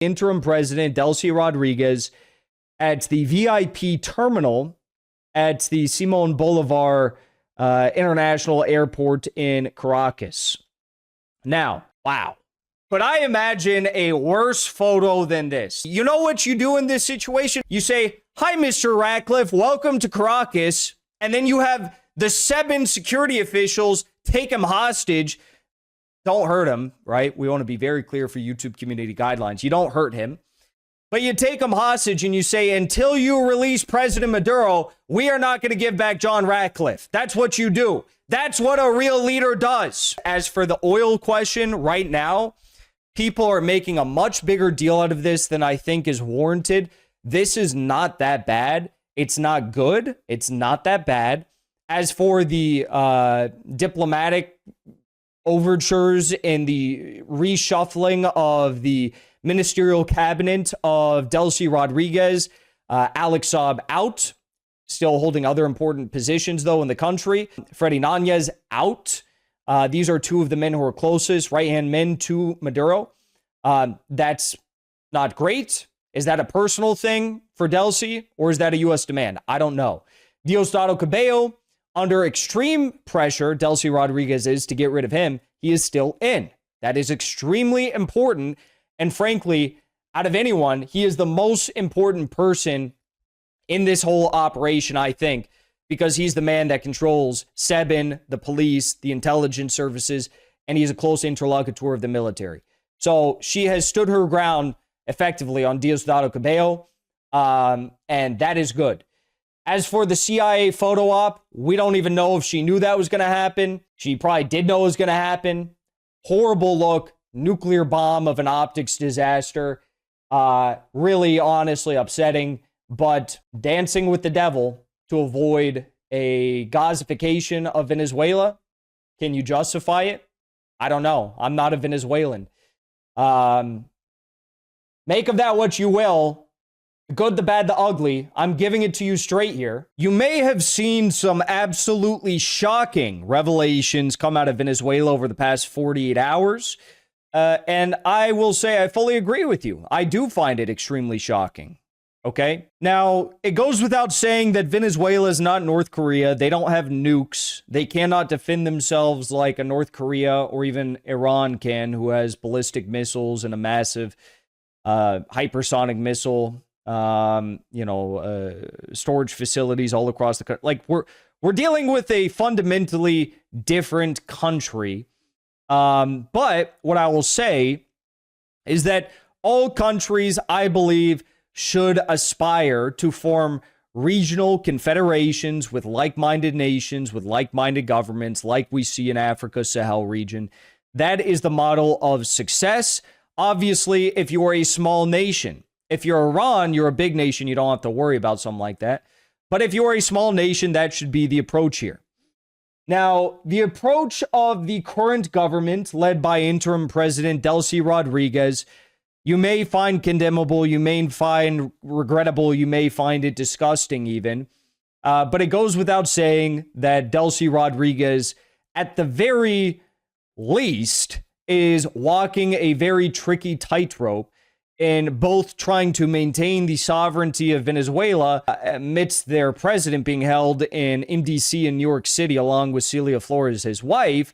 interim president Delcy Rodriguez at the VIP terminal at the Simon Bolivar International Airport in Caracas. Now, wow. But I imagine a worse photo than this. You know what you do in this situation? You say, "Hi, Mr. Ratcliffe, welcome to Caracas." And then you have the 7 security officials take him hostage. Don't hurt him, right? We want to be very clear for YouTube community guidelines. You don't hurt him. But you take him hostage and you say, "Until you release President Maduro, we are not going to give back John Ratcliffe." That's what you do. That's what a real leader does. As for the oil question right now, people are making a much bigger deal out of this than I think is warranted. This is not that bad. It's not good. It's not that bad. As for the diplomatic overtures and the reshuffling of the ministerial cabinet of Delcy Rodriguez, Alex Saab out, still holding other important positions, though, in the country. Freddy Nanez out. These are 2 of the men who are closest, right-hand men to Maduro. That's not great. Is that a personal thing for Delcy, or is that a U.S. demand? I don't know. Diosdado Cabello, under extreme pressure, Delcy Rodriguez is to get rid of him. He is still in. That is extremely important. And frankly, out of anyone, he is the most important person in this whole operation, I think, because he's the man that controls SEBIN, the police, the intelligence services, and he's a close interlocutor of the military. So she has stood her ground effectively on Diosdado Cabello, and that is good. As for the CIA photo op, we don't even know if she knew that was going to happen. She probably did know it was going to happen. Horrible look. Nuclear bomb of an optics disaster. Really, honestly upsetting, but dancing with the devil to avoid a gazification of Venezuela. Can you justify it? I don't know. I'm not a Venezuelan. Make of that what you will. The good, the bad, the ugly. I'm giving it to you straight here. You may have seen some absolutely shocking revelations come out of Venezuela over the past 48 hours. And I will say I fully agree with you. I do find it extremely shocking. Okay? Now, it goes without saying that Venezuela is not North Korea. They don't have nukes. They cannot defend themselves like a North Korea or even Iran can, who has ballistic missiles and a massive hypersonic missile, storage facilities all across the country. Like, we're dealing with a fundamentally different country. But what I will say is that all countries, I believe, should aspire to form regional confederations with like-minded nations, with like-minded governments, like we see in Africa, Sahel region. That is the model of success. Obviously, if you are a small nation, if you're Iran, you're a big nation, you don't have to worry about something like that. But if you're a small nation, that should be the approach here. Now, the approach of the current government, led by interim President Delcy Rodriguez, you may find condemnable, you may find regrettable, you may find it disgusting even. But it goes without saying that Delcy Rodriguez, at the very least, is walking a very tricky tightrope in both trying to maintain the sovereignty of Venezuela amidst their president being held in MDC in New York City along with Celia Flores, his wife,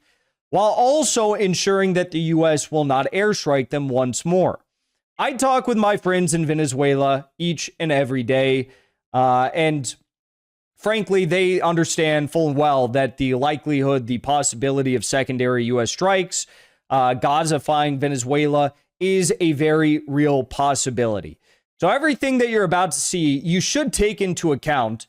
while also ensuring that the U.S. will not airstrike them once more. I talk with my friends in Venezuela each and every day, and frankly, they understand full and well that the likelihood, the possibility of secondary U.S. strikes, Gazifying Venezuela, is a very real possibility. So everything that you're about to see, you should take into account.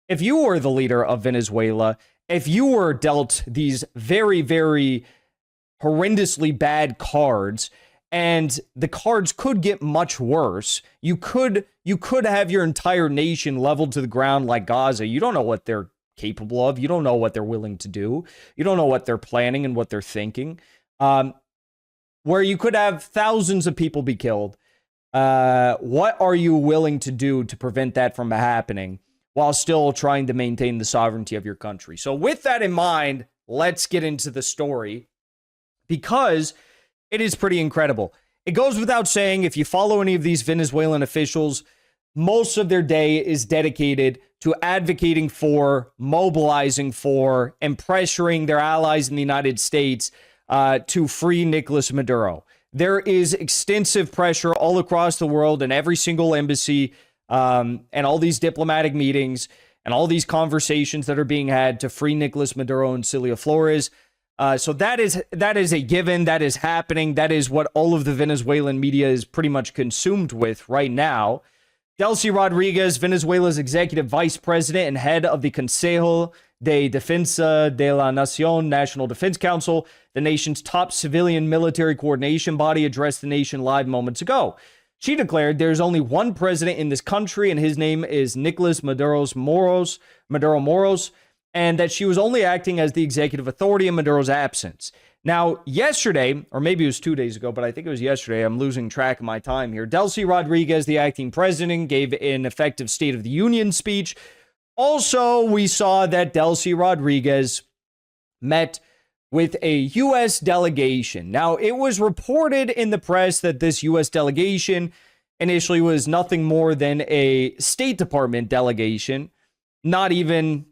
If you were the leader of Venezuela, if you were dealt these very, very horrendously bad cards, and the cards could get much worse, you could have your entire nation leveled to the ground like Gaza. You don't know what they're capable of. You don't know what they're willing to do. You don't know what they're planning and what they're thinking. Where you could have thousands of people be killed. What are you willing to do to prevent that from happening while still trying to maintain the sovereignty of your country? So with that in mind, let's get into the story, because it is pretty incredible. It goes without saying, if you follow any of these Venezuelan officials, most of their day is dedicated to advocating for, mobilizing for, and pressuring their allies in the United States to free Nicolas Maduro. There is extensive pressure all across the world in every single embassy and all these diplomatic meetings and all these conversations that are being had to free Nicolas Maduro and Cilia Flores. So that is a given. That is happening. That is what all of the Venezuelan media is pretty much consumed with right now. Delcy Rodriguez, Venezuela's executive vice president and head of the Consejo de Defensa de la Nación National Defense Council, the nation's top civilian military coordination body, addressed the nation live moments ago. She declared there's only one president in this country, and his name is Nicolas Maduro Moros, and that she was only acting as the executive authority in Maduro's absence. Now, yesterday, or maybe it was 2 days ago, but I think it was yesterday, I'm losing track of my time here, Delcy Rodriguez, the acting president, gave an effective State of the Union speech. Also, we saw that Delcy Rodriguez met with a U.S. delegation. Now, it was reported in the press that this U.S. delegation initially was nothing more than a State Department delegation, not even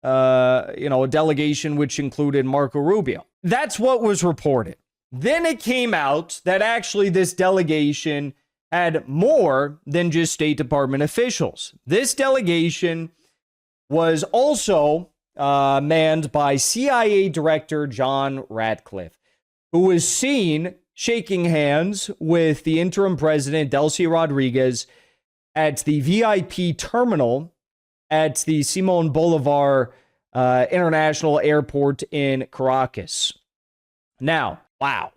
a delegation which included Marco Rubio. That's what was reported. Then it came out that actually this delegation had more than just State Department officials. This delegation was also manned by CIA Director John Ratcliffe, who was seen shaking hands with the interim president, Delcy Rodriguez, at the VIP terminal at the Simon Bolivar International Airport in Caracas. Now, wow.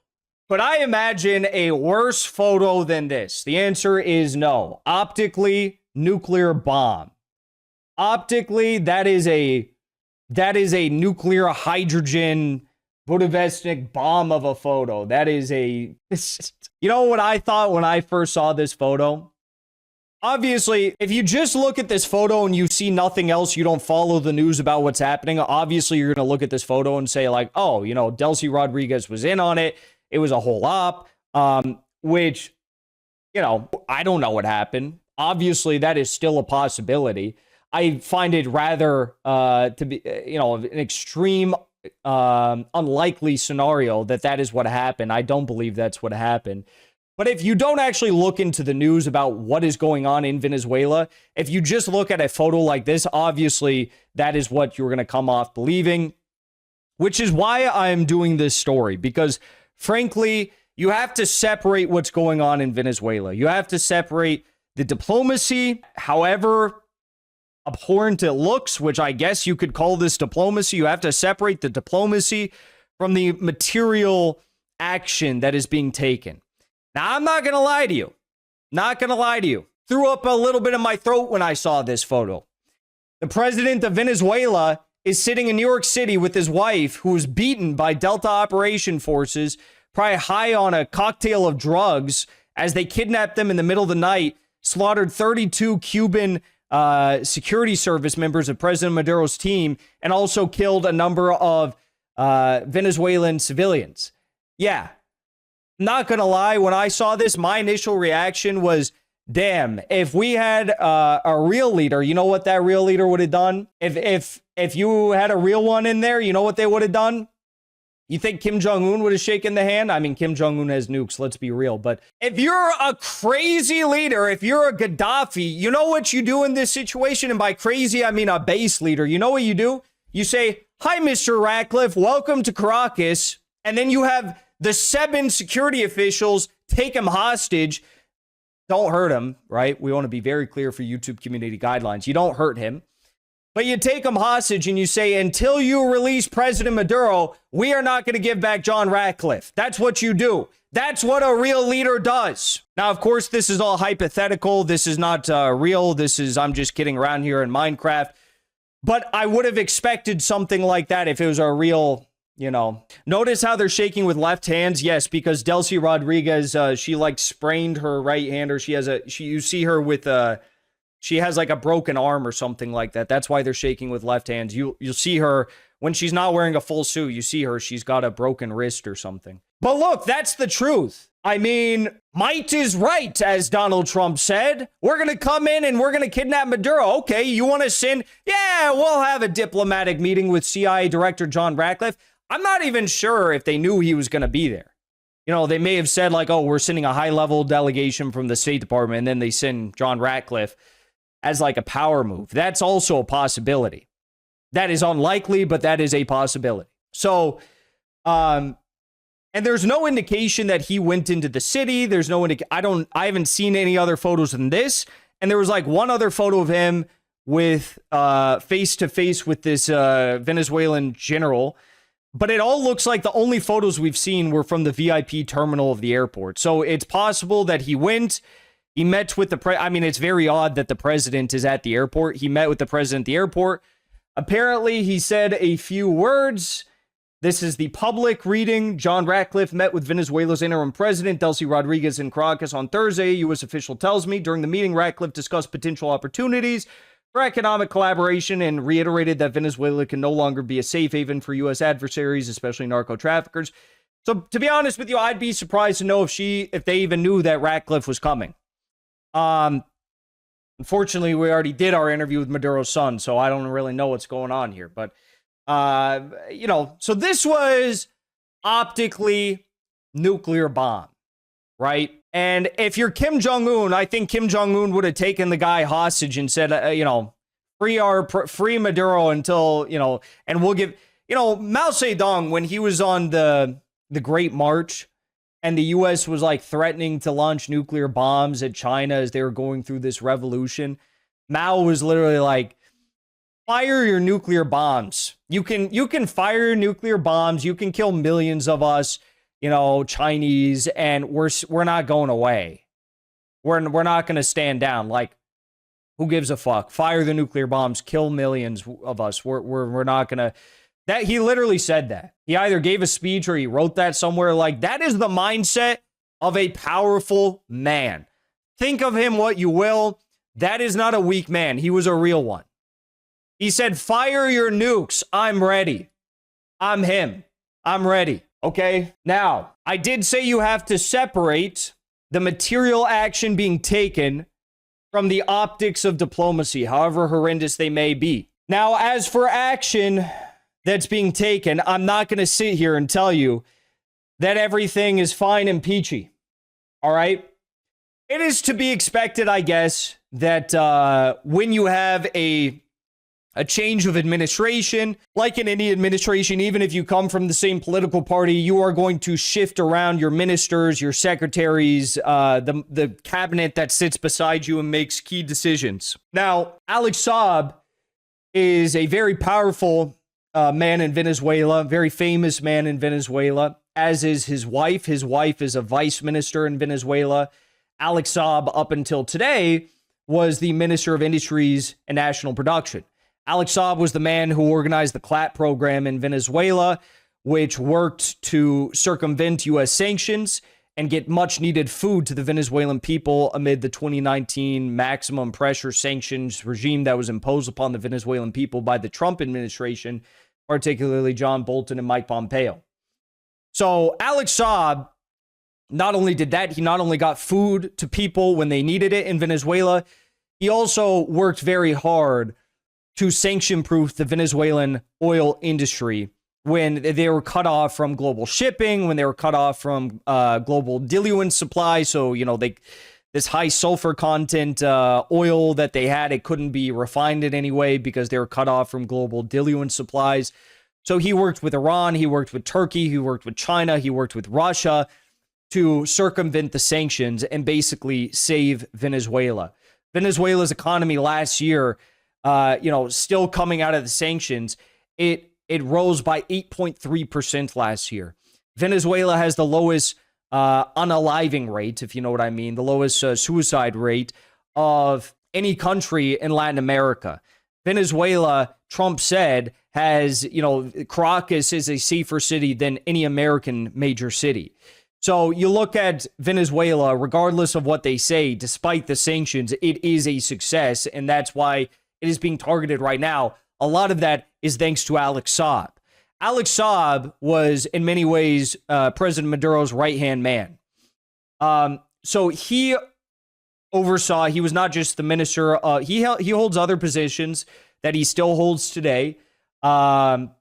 Could I imagine a worse photo than this? The answer is no. Optically, nuclear bomb. Optically, that is a nuclear hydrogen Budapestnik bomb of a photo. That is you know what I thought when I first saw this photo? Obviously, if you just look at this photo and you see nothing else, you don't follow the news about what's happening, obviously you're going to look at this photo and say like, oh, Delcy Rodriguez was in on it. It was a whole op, which, I don't know what happened. Obviously, that is still a possibility. I find it rather to be, an extreme, unlikely scenario that is what happened. I don't believe that's what happened. But if you don't actually look into the news about what is going on in Venezuela, if you just look at a photo like this, obviously that is what you're going to come off believing, which is why I'm doing this story, because frankly, you have to separate what's going on in Venezuela. You have to separate the diplomacy, however abhorrent it looks, which I guess you could call this diplomacy. You have to separate the diplomacy from the material action that is being taken. Now, I'm not going to lie to you. Not going to lie to you. Threw up a little bit in my throat when I saw this photo. The president of Venezuela is sitting in New York City with his wife, who was beaten by Delta Operation Forces, probably high on a cocktail of drugs, as they kidnapped them in the middle of the night, slaughtered 32 Cuban security service members of President Maduro's team, and also killed a number of Venezuelan civilians. Yeah. Not gonna lie, when I saw this, my initial reaction was, damn, if we had a real leader, you know what that real leader would have done? If you had a real one in there, you know what they would have done? You think Kim Jong-un would have shaken the hand? I mean, Kim Jong-un has nukes, let's be real. But if you're a crazy leader, if you're a Gaddafi, you know what you do in this situation? And by crazy, I mean a base leader. You know what you do? You say, hi, Mr. Ratcliffe, welcome to Caracas. And then you have the 7 security officials take him hostage. Don't hurt him, right? We want to be very clear for YouTube community guidelines. You don't hurt him. But you take him hostage and you say, until you release President Maduro, we are not going to give back John Ratcliffe. That's what you do. That's what a real leader does. Now, of course, this is all hypothetical. This is not real. I'm just kidding around here in Minecraft. But I would have expected something like that if it was a real, Notice how they're shaking with left hands? Yes, because Delcy Rodriguez, she sprained her right hand, or you see her with she has like a broken arm or something like that. That's why they're shaking with left hands. You'll see her when she's not wearing a full suit, you see her, she's got a broken wrist or something. But look, that's the truth. I mean, might is right, as Donald Trump said. We're going to come in and we're going to kidnap Maduro. Okay, you want to send? Yeah, we'll have a diplomatic meeting with CIA Director John Ratcliffe. I'm not even sure if they knew he was going to be there. You know, they may have said like, oh, we're sending a high-level delegation from the State Department, and then they send John Ratcliffe as like a power move. That's also a possibility. That is unlikely, but that is a possibility. So, and there's no indication that he went into the city. There's no I haven't seen any other photos than this. And there was like one other photo of him with face to face with this Venezuelan general. But it all looks like the only photos we've seen were from the VIP terminal of the airport. So it's possible that he went, he met with the I mean, it's very odd that the president is at the airport. He met with the president at the airport. Apparently, he said a few words. This is the public reading. John Ratcliffe met with Venezuela's interim president, Delcy Rodriguez, in Caracas on Thursday. A U.S. official tells me. During the meeting, Ratcliffe discussed potential opportunities for economic collaboration and reiterated that Venezuela can no longer be a safe haven for U.S. adversaries, especially narco traffickers. So, to be honest with you, I'd be surprised to know if they even knew that Ratcliffe was coming. Unfortunately, we already did our interview with Maduro's son, so I don't really know what's going on here. But, you know, so this was optically nuclear bomb, right? And if you're Kim Jong-un, I think Kim Jong-un would have taken the guy hostage and said, you know, free Maduro until, you know, and we'll give, you know, Mao Zedong, when he was on the Great March and the U.S. was like threatening to launch nuclear bombs at China as they were going through this revolution, Mao was literally like, fire your nuclear bombs. You can fire your nuclear bombs. You can kill millions of us, you know, Chinese, and we're not going away. We're not going to stand down. Like, who gives a fuck? Fire the nuclear bombs, kill millions of us. We're not going to. That he literally said that. He either gave a speech or he wrote that somewhere. Like, that is the mindset of a powerful man. Think of him what you will. That is not a weak man. He was a real one. He said, fire your nukes. I'm ready. I'm him. I'm ready. Okay. Now, I did say you have to separate the material action being taken from the optics of diplomacy, however horrendous they may be. Now, as for action that's being taken, I'm not going to sit here and tell you that everything is fine and peachy. All right. It is to be expected, I guess, that when you have a change of administration, like in any administration, even if you come from the same political party, you are going to shift around your ministers, your secretaries, the cabinet that sits beside you and makes key decisions. Now, Alex Saab is a very powerful man in Venezuela, very famous man in Venezuela, as is his wife. His wife is a vice minister in Venezuela. Alex Saab, up until today, was the Minister of Industries and National Production. Alex Saab was the man who organized the CLAP program in Venezuela, which worked to circumvent U.S. sanctions and get much needed food to the Venezuelan people amid the 2019 maximum pressure sanctions regime that was imposed upon the Venezuelan people by the Trump administration, particularly John Bolton and Mike Pompeo. So Alex Saab not only did that, he not only got food to people when they needed it in Venezuela, he also worked very hard to sanction-proof the Venezuelan oil industry when they were cut off from global shipping, when they were cut off from global diluent supply. So, you know, this high sulfur content oil that they had, it couldn't be refined in any way because they were cut off from global diluent supplies. So he worked with Iran, he worked with Turkey, he worked with China, he worked with Russia to circumvent the sanctions and basically save Venezuela. Venezuela's economy last year, still coming out of the sanctions, it rose by 8.3% last year. Venezuela has the lowest unaliving rate, if you know what I mean, the lowest suicide rate of any country in Latin America. Venezuela, Trump said, has, Caracas is a safer city than any American major city. So you look at Venezuela, regardless of what they say, despite the sanctions, it is a success, and that's why it is being targeted right now. a lot of that is thanks to Alex Saab. Alex Saab was, in many ways, President Maduro's right-hand man. So he oversaw, he was not just the minister, he holds other positions that he still holds today, but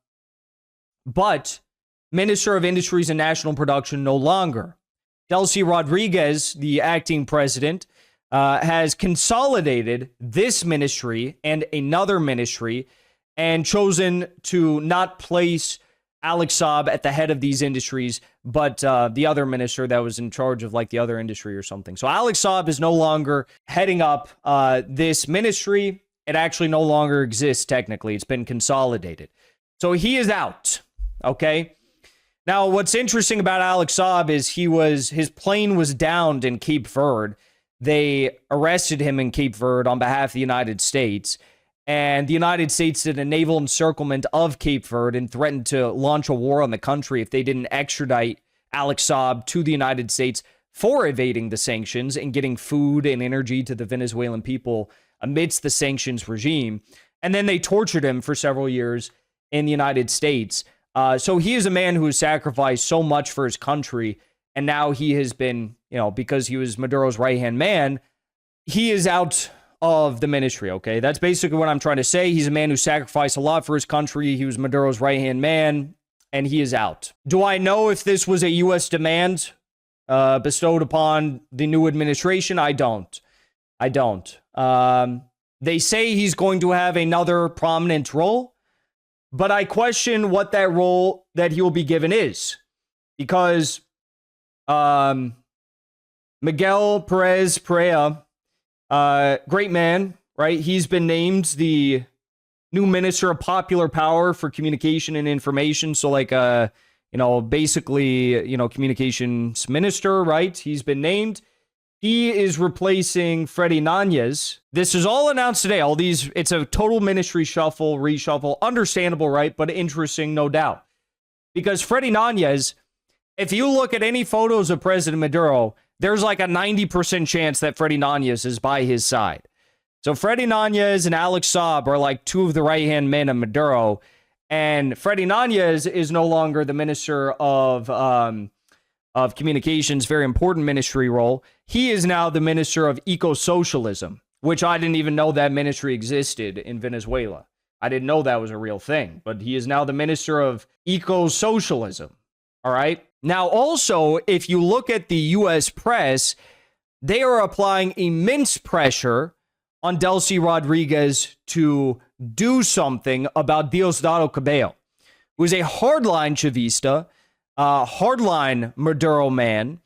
Minister of Industries and National Production no longer. Delcy Rodriguez, the acting president, has consolidated this ministry and another ministry and chosen to not place Alex Saab at the head of these industries, but the other minister that was in charge of like the other industry or something. So Alex Saab is no longer heading up this ministry. It actually no longer exists technically. It's been consolidated. So he is out, okay? Now, what's interesting about Alex Saab is his plane was downed in Cape Verde. They arrested him in Cape Verde on behalf of the United States. And the United States did a naval encirclement of Cape Verde and threatened to launch a war on the country if they didn't extradite Alex Saab to the United States for evading the sanctions and getting food and energy to the Venezuelan people amidst the sanctions regime. And then they tortured him for several years in the United States. So he is a man who has sacrificed so much for his country. And now he has been, because he was Maduro's right-hand man, he is out of the ministry, okay? That's basically what I'm trying to say. He's a man who sacrificed a lot for his country. He was Maduro's right-hand man, and he is out. Do I know if this was a U.S. demand bestowed upon the new administration? I don't. They say he's going to have another prominent role, but I question what that role that he will be given is. Because Miguel Perez Perea, great man, right? He's been named the new Minister of Popular Power for Communication and Information. So like, basically, communications minister, right? He's been named. He is replacing Freddy Nanez. This is all announced today. It's a total ministry reshuffle. Understandable, right? But interesting, no doubt. Because Freddy Nanez, if you look at any photos of President Maduro, there's like a 90% chance that Freddy Nanez is by his side. So Freddy Nanez and Alex Saab are like two of the right-hand men of Maduro. And Freddy Nanez is no longer the Minister of Communications, very important ministry role. He is now the Minister of Eco-Socialism, which I didn't even know that ministry existed in Venezuela. I didn't know that was a real thing. But he is now the Minister of Eco-Socialism. All right? Now, also, if you look at the U.S. press, they are applying immense pressure on Delcy Rodriguez to do something about Diosdado Cabello, who is a hardline Chavista, hardline Maduro man.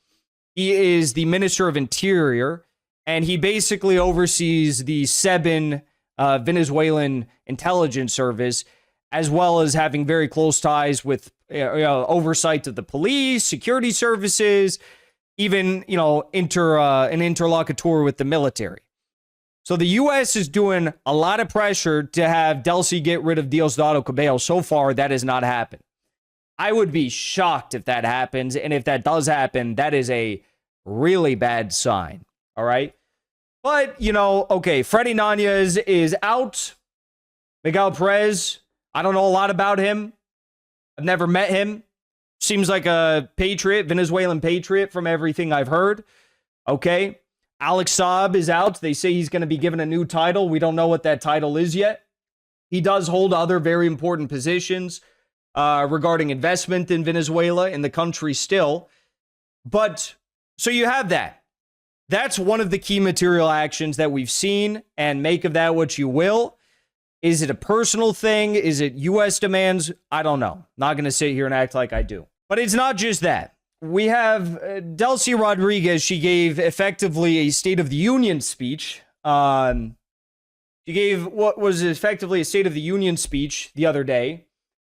He is the Minister of Interior, and he basically oversees the SEBIN Venezuelan intelligence service, as well as having very close ties with oversight of the police, security services, even, an interlocutor with the military. So the U.S. is doing a lot of pressure to have Delcy get rid of Diosdado Cabello. So far, that has not happened. I would be shocked if that happens. And if that does happen, that is a really bad sign. All right. But, okay, Freddy Nanez is out. Miguel Perez, I don't know a lot about him. I've never met him. Seems like a patriot, Venezuelan patriot from everything I've heard. Okay. Alex Saab is out. They say he's going to be given a new title. We don't know what that title is yet. He does hold other very important positions regarding investment in Venezuela, in the country still. But, so you have that. That's one of the key material actions that we've seen, and make of that what you will. Is it a personal thing? Is it U.S. demands? I don't know. Not going to sit here and act like I do. But it's not just that. We have Delcy Rodriguez. She gave effectively a State of the Union speech. She gave what was effectively a State of the Union speech the other day.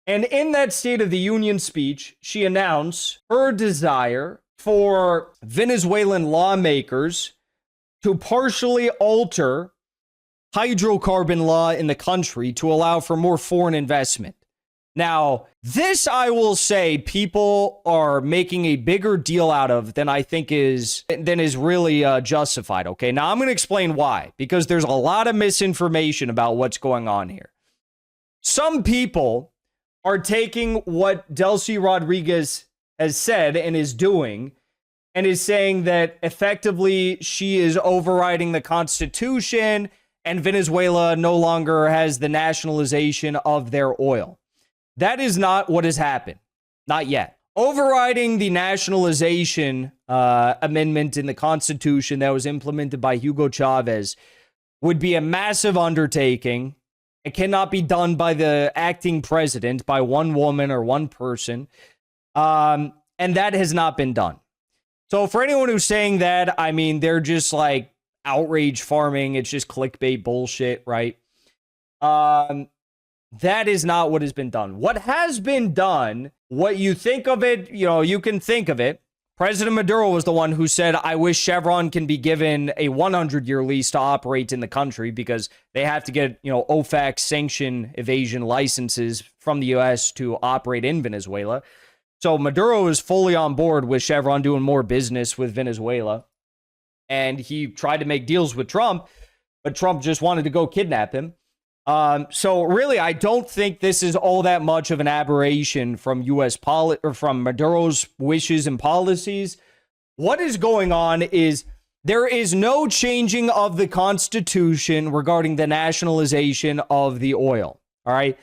And in that State of the Union speech, she announced her desire for Venezuelan lawmakers to partially alter hydrocarbon law in the country to allow for more foreign investment. Now, this, I will say, people are making a bigger deal out of than I think is really justified. Okay, now I'm going to explain why, because there's a lot of misinformation about what's going on here. some people are taking what Delcy Rodriguez has said and is doing and is saying that effectively she is overriding the Constitution and Venezuela no longer has the nationalization of their oil. That is not what has happened. Not yet. Overriding the nationalization amendment in the Constitution that was implemented by Hugo Chavez would be a massive undertaking. It cannot be done by the acting president, by one woman or one person. And that has not been done. So for anyone who's saying that, I mean, they're just like outrage farming. It's just clickbait bullshit, right? That is not what has been done. What has been done, what you think of it, you know, you can think of it. President Maduro was the one who said, I wish Chevron can be given a 100-year lease to operate in the country because they have to get, you know, OFAC sanction evasion licenses from the U.S. to operate in Venezuela. So Maduro is fully on board with Chevron doing more business with Venezuela. And he tried to make deals with Trump, but Trump just wanted to go kidnap him. So really, I don't think this is all that much of an aberration from from Maduro's wishes and policies. What is going on is there is no changing of the Constitution regarding the nationalization of the oil. All right.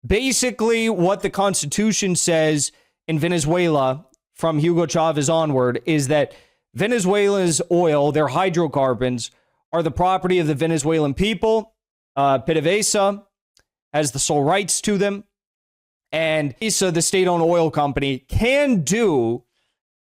Basically, what the Constitution says in Venezuela from Hugo Chavez onward is that Venezuela's oil, their hydrocarbons, are the property of the Venezuelan people. PDVSA has the sole rights to them. And PDVSA, the state-owned oil company, can do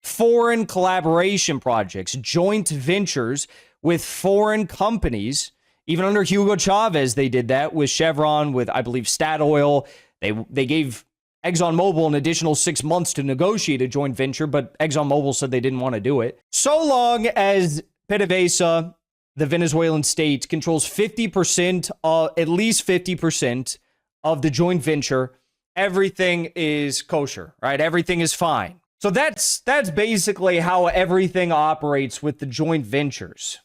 foreign collaboration projects, joint ventures with foreign companies. Even under Hugo Chavez, they did that with Chevron, with, I believe, Statoil. They gave ExxonMobil an additional 6 months to negotiate a joint venture, but ExxonMobil said they didn't want to do it. So long as PDVSA, the Venezuelan state, controls 50%, at least 50% of the joint venture, everything is kosher, right? Everything is fine. So that's basically how everything operates with the joint ventures.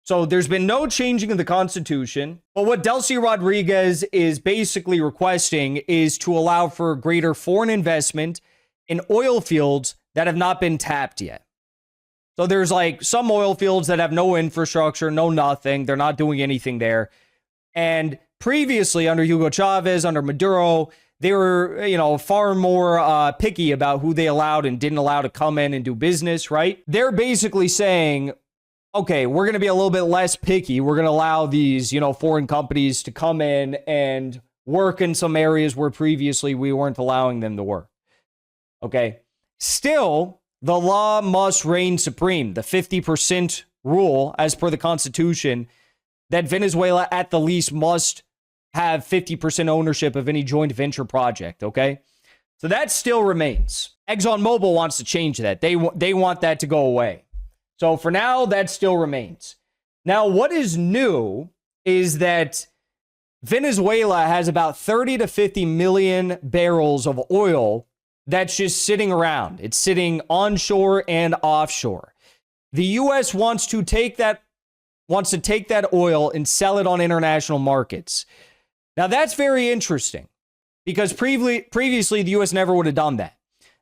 So there's been no changing of the Constitution. But what Delcy Rodriguez is basically requesting is to allow for greater foreign investment in oil fields that have not been tapped yet. So there's like some oil fields that have no infrastructure, no nothing. They're not doing anything there. And previously under Hugo Chavez, under Maduro, they were, you know, far more picky about who they allowed and didn't allow to come in and do business, right? They're basically saying, okay, we're going to be a little bit less picky. We're going to allow these, you know, foreign companies to come in and work in some areas where previously we weren't allowing them to work. Okay. Still, the law must reign supreme. The 50% rule, as per the Constitution, that Venezuela at the least must have 50% ownership of any joint venture project, okay? So that still remains. ExxonMobil wants to change that. They want that to go away. So for now, that still remains. Now, what is new is that Venezuela has about 30 to 50 million barrels of oil that's just sitting around. It's sitting onshore and offshore. The U.S. wants to take that oil and sell it on international markets. Now, that's very interesting because previously the U.S. never would have done that.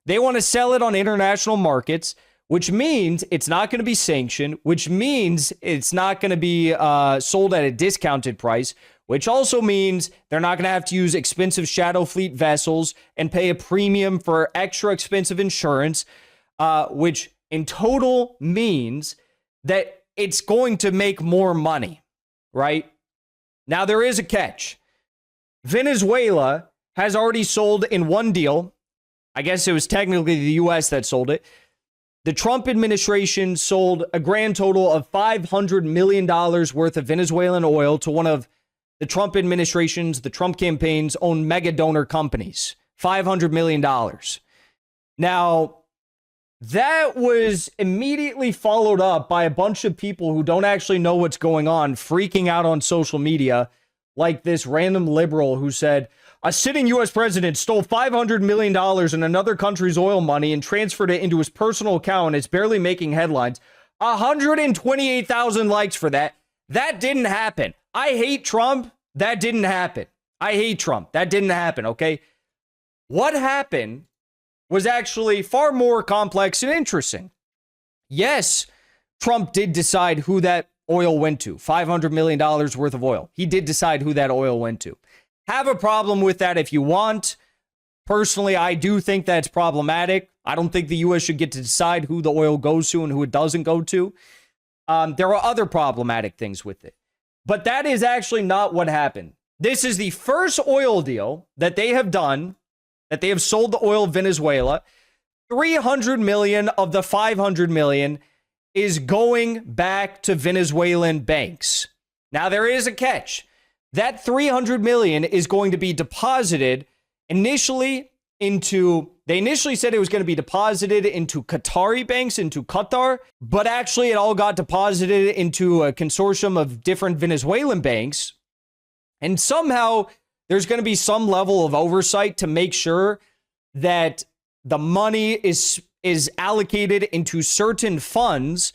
They want to sell it on international markets, which means it's not going to be sanctioned, which means it's not going to be sold at a discounted price, which also means they're not going to have to use expensive shadow fleet vessels and pay a premium for extra expensive insurance, which in total means that it's going to make more money, right? Now, there is a catch. Venezuela has already sold in one deal. I guess it was technically the U.S. that sold it. The Trump administration sold a grand total of $500 million worth of Venezuelan oil to one of the Trump administration's, the Trump campaign's own mega donor companies. $500 million. Now, that was immediately followed up by a bunch of people who don't actually know what's going on, freaking out on social media, like this random liberal who said, a sitting U.S. president stole $500 million in another country's oil money and transferred it into his personal account, and it's barely making headlines. 128,000 likes for that. That didn't happen. I hate Trump. That didn't happen. I hate Trump. That didn't happen, okay? What happened was actually far more complex and interesting. Yes, Trump did decide who that oil went to. $500 million worth of oil. He did decide who that oil went to. Have a problem with that if you want. Personally, I do think that's problematic. I don't think the U.S. should get to decide who the oil goes to and who it doesn't go to. There are other problematic things with it. But that is actually not what happened. This is the first oil deal that they have done, that they have sold the oil of Venezuela. 300 million of the 500 million is going back to Venezuelan banks. Now, there is a catch. That 300 million is going to be deposited initially into, they initially said it was going to be deposited into Qatari banks, into Qatar, but actually it all got deposited into a consortium of different Venezuelan banks. And somehow there's going to be some level of oversight to make sure that the money is allocated into certain funds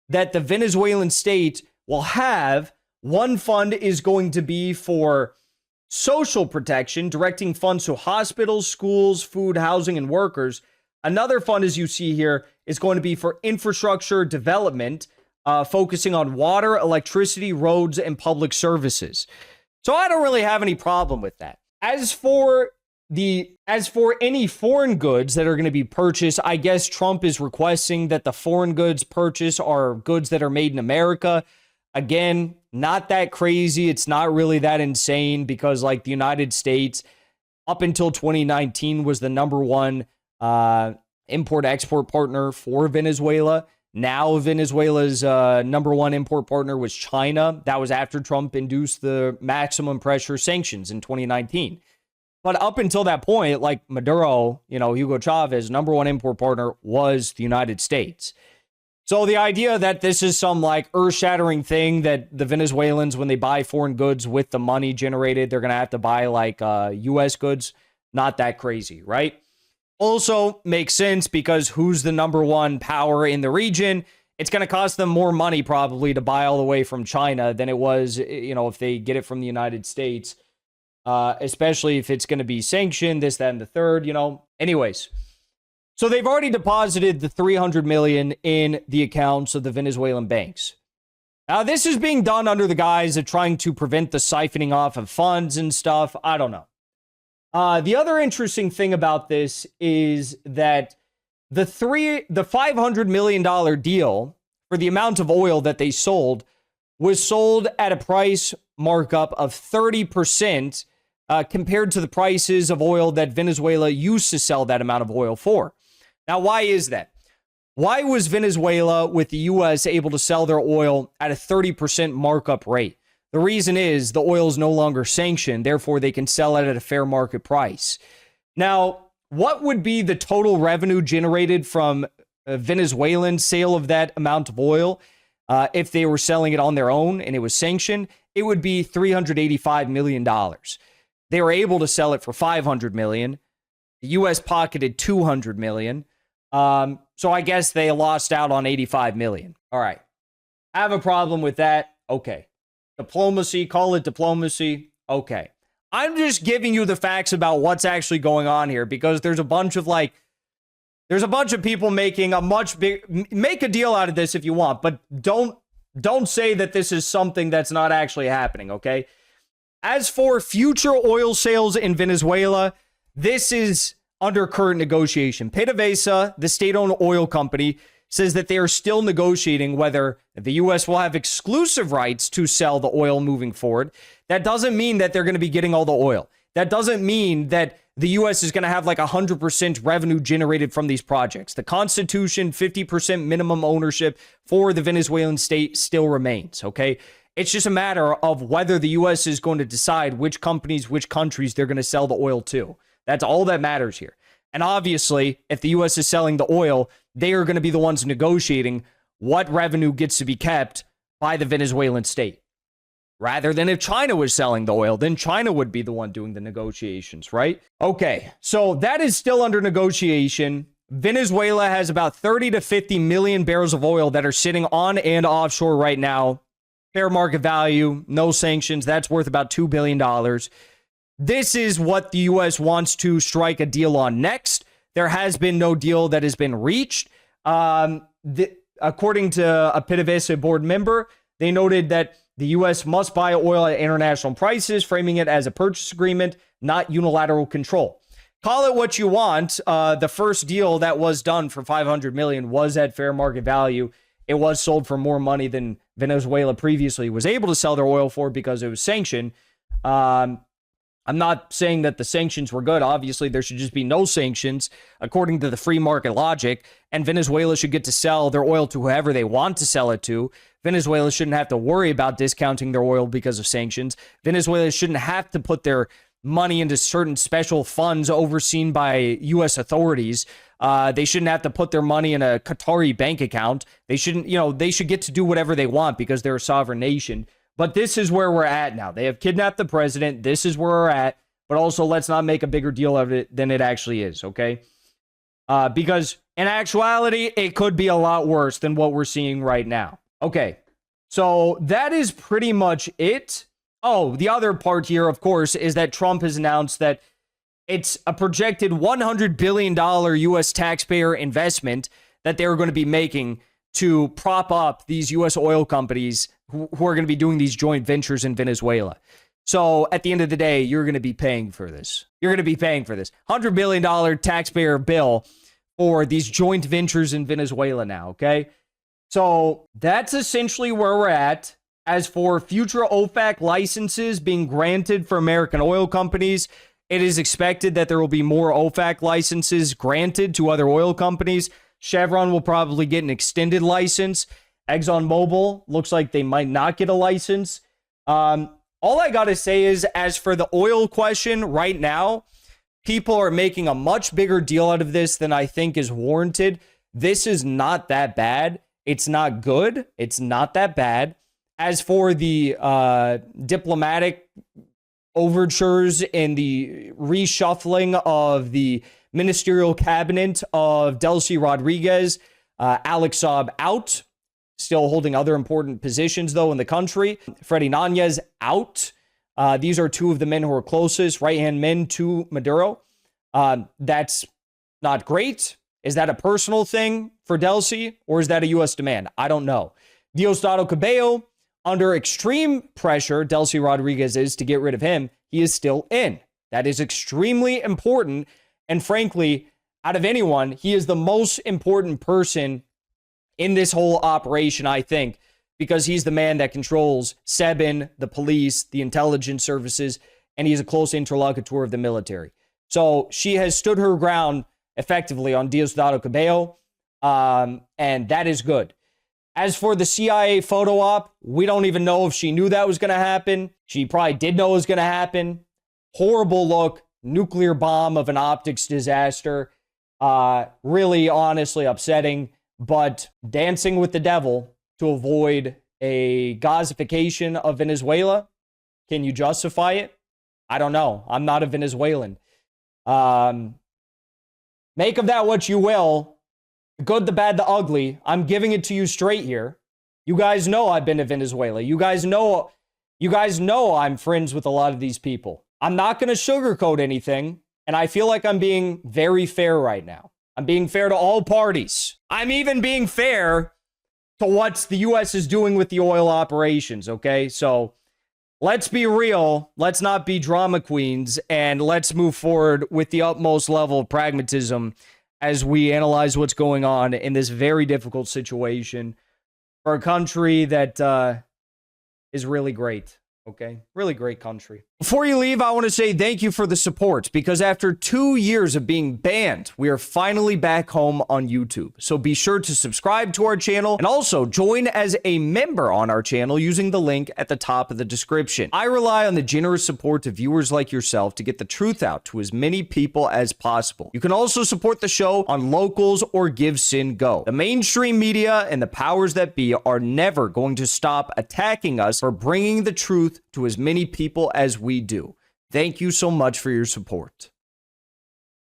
that the Venezuelan state will have. One fund is going to be for social protection, directing funds to hospitals, schools, food, housing, and workers. Another fund, as you see here, is going to be for infrastructure development, focusing on water, electricity, roads, and public services. So I don't really have any problem with that. As for any foreign goods that are going to be purchased, I guess Trump is requesting that the foreign goods purchased are goods that are made in America. Again, not that crazy. It's not really that insane because, like, the United States, up until 2019, was the number one import-export partner for Venezuela. Now Venezuela's number one import partner was China. That was after Trump induced the maximum pressure sanctions in 2019. But up until that point, like Maduro, Hugo Chavez, number one import partner was the United States. So the idea that this is some like earth-shattering thing that the Venezuelans, when they buy foreign goods with the money generated, they're going to have to buy like U.S. goods, not that crazy, right? Also makes sense because who's the number one power in the region? It's going to cost them more money probably to buy all the way from China than it was, if they get it from the United States, especially if it's going to be sanctioned, this, that, and the third, Anyways. So they've already deposited the 300 million in the accounts of the Venezuelan banks. Now, this is being done under the guise of trying to prevent the siphoning off of funds and stuff. I don't know. The other interesting thing about this is that the $500 million deal for the amount of oil that they sold was sold at a price markup of 30% compared to the prices of oil that Venezuela used to sell that amount of oil for. Now, why is that? Why was Venezuela with the U.S. able to sell their oil at a 30% markup rate? The reason is the oil is no longer sanctioned, therefore they can sell it at a fair market price. Now, what would be the total revenue generated from a Venezuelan sale of that amount of oil if they were selling it on their own and it was sanctioned? It would be $385 million. They were able to sell it for $500 million. The U.S. pocketed $200 million. So I guess they lost out on $85 million. All right. I have a problem with that. Okay. Diplomacy, call it diplomacy. Okay. I'm just giving you the facts about what's actually going on here because there's a bunch of people making make a deal out of this if you want, but don't say that this is something that's not actually happening, okay? As for future oil sales in Venezuela, this is under current negotiation. PDVSA, the state-owned oil company, says that they are still negotiating whether the U.S. will have exclusive rights to sell the oil moving forward. That doesn't mean that they're going to be getting all the oil. That doesn't mean that the U.S. is going to have like 100% revenue generated from these projects. The Constitution, 50% minimum ownership for the Venezuelan state still remains, okay? It's just a matter of whether the U.S. is going to decide which companies, which countries they're going to sell the oil to. That's all that matters here. And obviously, if the U.S. is selling the oil, they are going to be the ones negotiating what revenue gets to be kept by the Venezuelan state. Rather than if China was selling the oil, then China would be the one doing the negotiations, right? Okay, so that is still under negotiation. Venezuela has about 30 to 50 million barrels of oil that are sitting on and offshore right now. Fair market value, no sanctions. That's worth about $2 billion. this is what the U.S. wants to strike a deal on next. There has been no deal that has been reached. According to a PDVSA board member, they noted that the U.S. must buy oil at international prices, framing it as a purchase agreement, not unilateral control. Call it what you want. The first deal that was done for $500 million was at fair market value. It was sold for more money than Venezuela previously was able to sell their oil for because it was sanctioned. I'm not saying that the sanctions were good. Obviously, there should just be no sanctions according to the free market logic, and Venezuela should get to sell their oil to whoever they want to sell it to. Venezuela shouldn't have to worry about discounting their oil because of sanctions. Venezuela shouldn't have to put their money into certain special funds overseen by U.S. authorities. They shouldn't have to put their money in a Qatari bank account. They shouldn't, they should get to do whatever they want because they're a sovereign nation. But this is where we're at now. They have kidnapped the president. This is where we're at. But also, let's not make a bigger deal of it than it actually is, okay? Because in actuality, it could be a lot worse than what we're seeing right now. Okay, so that is pretty much it. Oh, the other part here, of course, is that Trump has announced that it's a projected $100 billion U.S. taxpayer investment that they're going to be making to prop up these U.S. oil companies who are going to be doing these joint ventures in Venezuela. So at the end of the day, you're going to be paying for this. You're going to be paying for this $100 billion taxpayer bill for these joint ventures in Venezuela now, okay? So that's essentially where we're at. As for future OFAC licenses being granted for American oil companies, it is expected that there will be more OFAC licenses granted to other oil companies. Chevron will probably get an extended license. ExxonMobil looks like they might not get a license. All I got to say is, as for the oil question right now, people are making a much bigger deal out of this than I think is warranted. This is not that bad. It's not good. It's not that bad. As for the diplomatic overtures and the reshuffling of the ministerial cabinet of Delcy Rodriguez, Alex Saab out, still holding other important positions, though, in the country. Freddy Nanez out. These are two of the men who are closest, right-hand men to Maduro. That's not great. Is that a personal thing for Delcy, or is that a U.S. demand? I don't know. Diosdado Cabello, under extreme pressure, Delcy Rodriguez is to get rid of him. He is still in. That is extremely important. And frankly, out of anyone, he is the most important person in this whole operation, I think, because he's the man that controls SEBIN, the police, the intelligence services, and he's a close interlocutor of the military. So she has stood her ground effectively on Diosdado Cabello, and that is good. As for the CIA photo op, we don't even know if she knew that was going to happen. She probably did know it was going to happen. Horrible look, nuclear bomb of an optics disaster. Really, honestly upsetting, but dancing with the devil to avoid a gazification of Venezuela. Can you justify it? I don't know. I'm not a Venezuelan. Make of that what you will. The good, the bad, the ugly. I'm giving it to you straight here. You guys know I've been to Venezuela. You guys know I'm friends with a lot of these people. I'm not going to sugarcoat anything, and I feel like I'm being very fair right now. I'm being fair to all parties. I'm even being fair to what the U.S. is doing with the oil operations, okay? So let's be real. Let's not be drama queens, and let's move forward with the utmost level of pragmatism as we analyze what's going on in this very difficult situation for a country that is really great. Okay, really great country. Before you leave, I want to say thank you for the support, because after 2 years of being banned, we are finally back home on YouTube. So be sure to subscribe to our channel and also join as a member on our channel using the link at the top of the description. I rely on the generous support of viewers like yourself to get the truth out to as many people as possible. You can also support the show on Locals or Give Sin Go. The mainstream media and the powers that be are never going to stop attacking us for bringing the truth to as many people as we do. Thank you so much for your support.